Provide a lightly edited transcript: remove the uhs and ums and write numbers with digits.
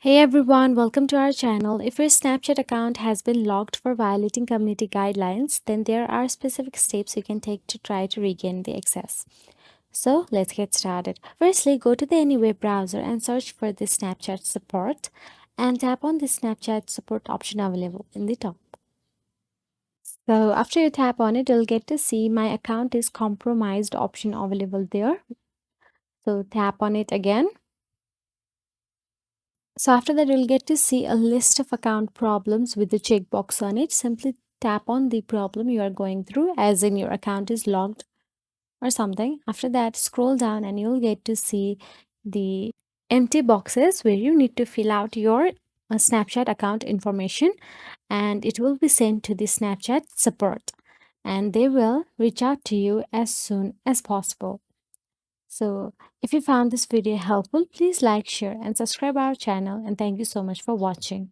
Hey everyone, welcome to our channel. If your Snapchat account has been locked for violating community guidelines, then there are specific steps you can take to try to regain the access. So let's get started. Firstly, go to the any web browser and search for the Snapchat support and tap on the Snapchat support option available in the top. So after you tap on it, you'll get to see my account is compromised option available there. So tap on it again. So after that, you'll get to see a list of account problems with the checkbox on it. Simply tap on the problem you are going through, as in your account is logged or something. After that, scroll down and you'll get to see the empty boxes where you need to fill out your Snapchat account information, and it will be sent to the Snapchat support, and they will reach out to you as soon as possible. So, if you found this video helpful, please like, share, and subscribe our channel. And thank you so much for watching.